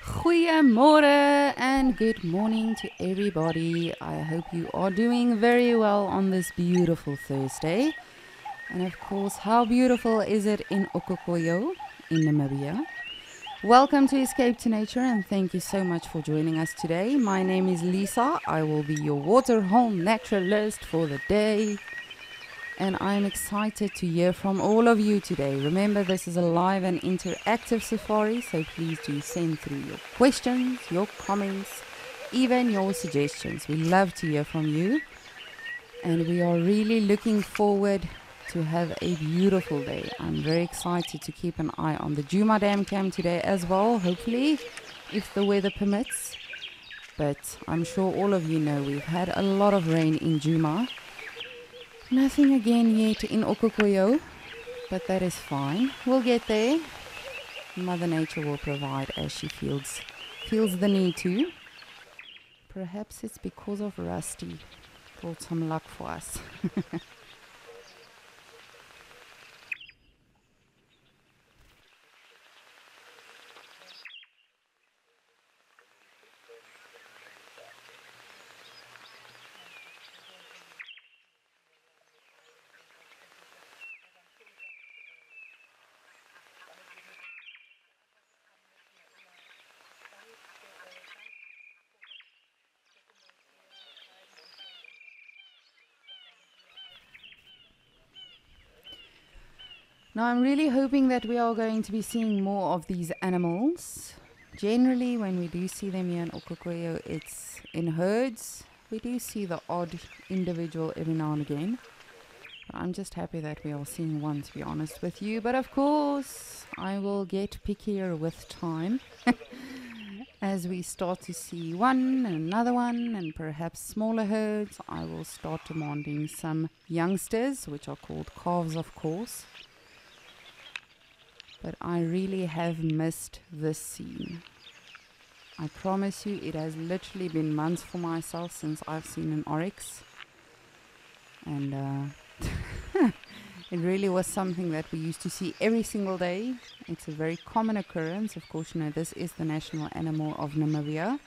Goeiemorgen and good morning to everybody. I hope you are doing very well on this beautiful Thursday. And of course, how beautiful is it in Okokoyo in Namibia? Welcome to Escape to Nature and thank you so much for joining us today. My name is Lisa. I will be your waterhole naturalist for the day. And I'm excited to hear from all of you today. Remember, this is a live and interactive safari, so please do send through your questions, your comments, even your suggestions. We love to hear from you. And we are really looking forward to have a beautiful day. I'm very excited to keep an eye on the Djuma Dam Camp today as well, hopefully, if the weather permits. But I'm sure all of you know we've had a lot of rain in Djuma. Nothing again yet in Okokoyo, but that is fine. We'll get there. Mother Nature will provide as she feels the need to. Perhaps it's because of Rusty. Brought some luck for us. Now, I'm really hoping that we are going to be seeing more of these animals. Generally, when we do see them here in Okokoyo, it's in herds. We do see the odd individual every now and again. But I'm just happy that we are seeing one, to be honest with you. But of course, I will get pickier with time. As we start to see one and another one and perhaps smaller herds, I will start demanding some youngsters, which are called calves, of course. But I really have missed this scene. I promise you, it has literally been months for myself since I've seen an oryx. And it really was something that we used to see every single day. It's a very common occurrence. Of course, you know, this is the national animal of Namibia.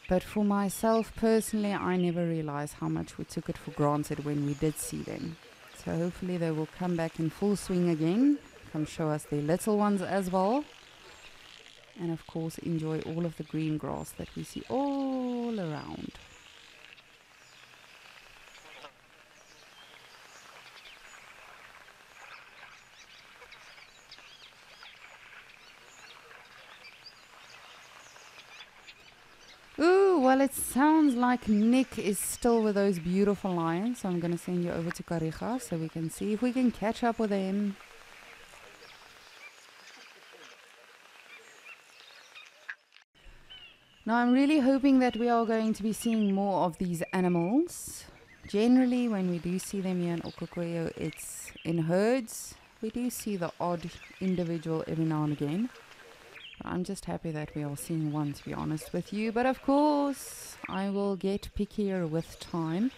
But for myself personally, I never realized how much we took it for granted when we did see them. So hopefully they will come back in full swing again. Come show us their little ones as well. And of course enjoy all of the green grass that we see all around. Ooh, well, it sounds like Nick is still with those beautiful lions. So I'm going to send you over to Kariega so we can see if we can catch up with him. Now, I'm really hoping that we are going to be seeing more of these animals. Generally, when we do see them here in Okokoyo, it's in herds. We do see the odd individual every now and again. But I'm just happy that we are seeing one, to be honest with you. But of course, I will get pickier with time.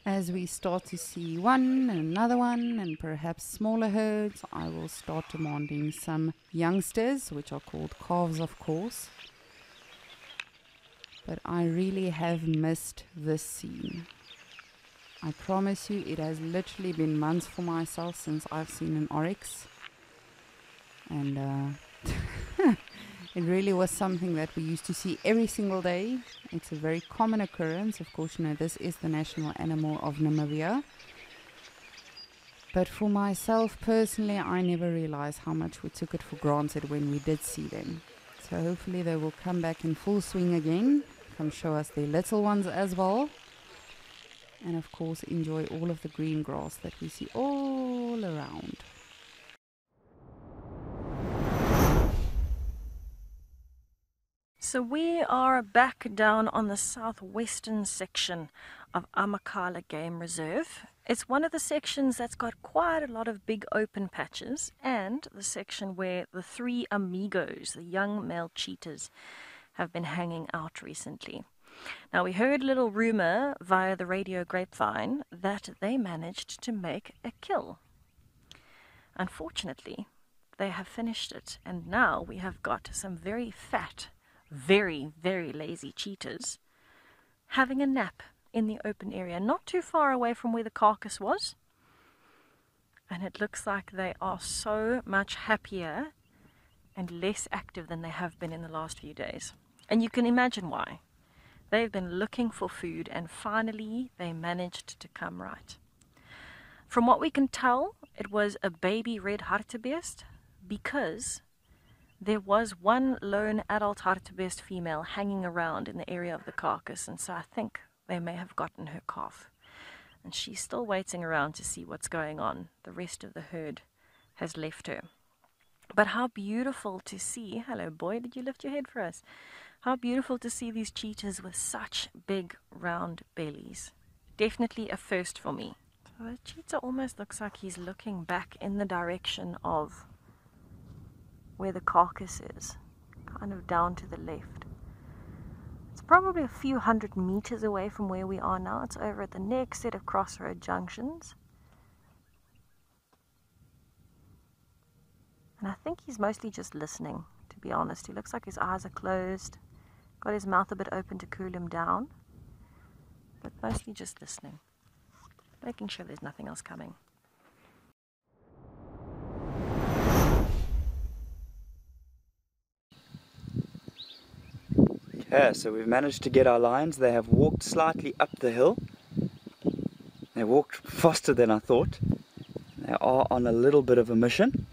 As we start to see one and another one and perhaps smaller herds, I will start demanding some youngsters, which are called calves, of course. But I really have missed this scene. I promise you, it has literally been months for myself since I've seen an oryx. And it really was something that we used to see every single day. It's a very common occurrence. Of course, you know, this is the national animal of Namibia. But for myself personally, I never realized how much we took it for granted when we did see them. So hopefully they will come back in full swing again. Come show us their little ones as well. And of course enjoy all of the green grass that we see all around. So we are back down on the southwestern section of Amakhala Game Reserve. It's one of the sections that's got quite a lot of big open patches, and the section where the three amigos, the young male cheetahs, have been hanging out recently. Now, we heard a little rumor via the radio grapevine that they managed to make a kill. Unfortunately, they have finished it, and now we have got some very fat, very, very lazy cheetahs having a nap in the open area, not too far away from where the carcass was. And it looks like they are so much happier and less active than they have been in the last few days. And you can imagine why. They've been looking for food, and finally they managed to come right. From what we can tell, it was a baby red hartebeest, because there was one lone adult hartebeest female hanging around in the area of the carcass, and so I think they may have gotten her calf. And she's still waiting around to see what's going on. The rest of the herd has left her. But how beautiful to see, hello boy, did you lift your head for us? How beautiful to see these cheetahs with such big round bellies. Definitely a first for me. So the cheetah almost looks like he's looking back in the direction of where the carcass is, kind of down to the left. It's probably a few hundred meters away from where we are now. It's over at the next set of crossroad junctions. And I think he's mostly just listening, to be honest. He looks like his eyes are closed, got his mouth a bit open to cool him down, but mostly just listening, making sure there's nothing else coming. Yeah, so we've managed to get our lions. They have walked slightly up the hill. They walked faster than I thought. They are on a little bit of a mission.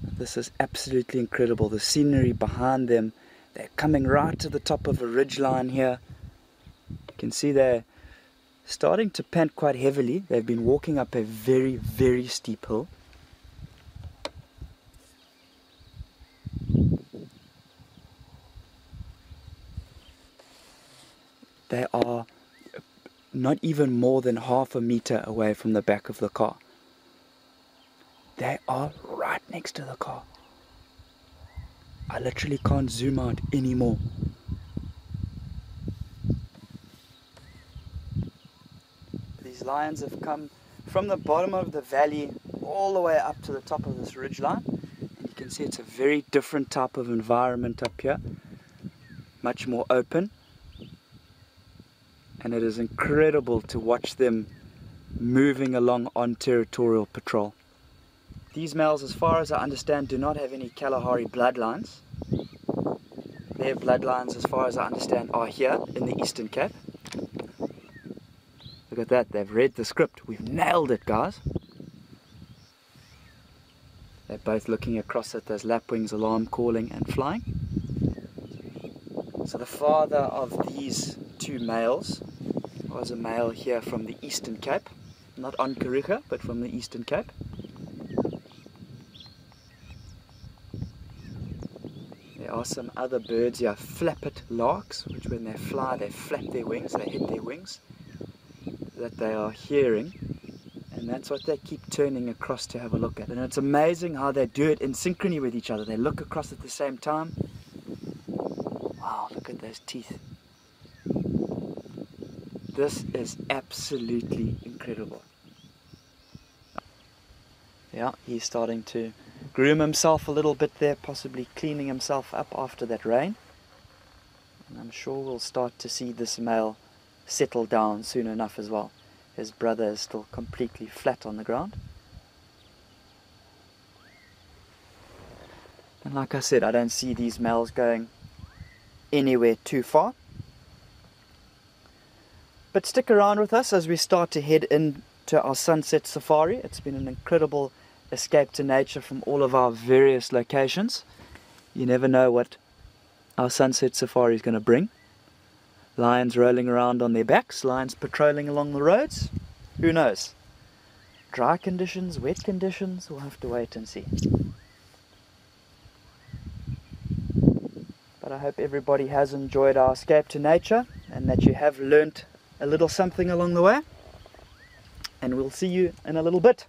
This is absolutely incredible. The scenery behind them. They're coming right to the top of a ridge line here. You can see they're starting to pant quite heavily. They've been walking up a very, very steep hill. They are not even more than half a meter away from the back of the car. They are right next to the car. I literally can't zoom out anymore. These lions have come from the bottom of the valley all the way up to the top of this ridgeline. And you can see it's a very different type of environment up here. Much more open. And it is incredible to watch them moving along on territorial patrol. These males, as far as I understand, do not have any Kalahari bloodlines. Their bloodlines, as far as I understand, are here in the Eastern Cape. Look at that, they've read the script. We've nailed it, guys. They're both looking across at those lapwings, alarm calling and flying. So the father of these two males was a male here from the Eastern Cape. Not on Kariega, but from the Eastern Cape. There are some other birds here, flappet larks, which when they fly, they flap their wings, they hit their wings, that they are hearing. And that's what they keep turning across to have a look at. And it's amazing how they do it in synchrony with each other. They look across at the same time. Wow, look at those teeth. This is absolutely incredible. Yeah, he's starting to groom himself a little bit there, possibly cleaning himself up after that rain. And I'm sure we'll start to see this male settle down soon enough as well. His brother is still completely flat on the ground. And like I said, I don't see these males going anywhere too far. But stick around with us as we start to head into our sunset safari. It's been an incredible escape to nature from all of our various locations. You never know what our sunset safari is going to bring. Lions rolling around on their backs, lions patrolling along the roads. Who knows? Dry conditions, wet conditions, we'll have to wait and see. But I hope everybody has enjoyed our escape to nature and that you have learnt a little something along the way. And we'll see you in a little bit.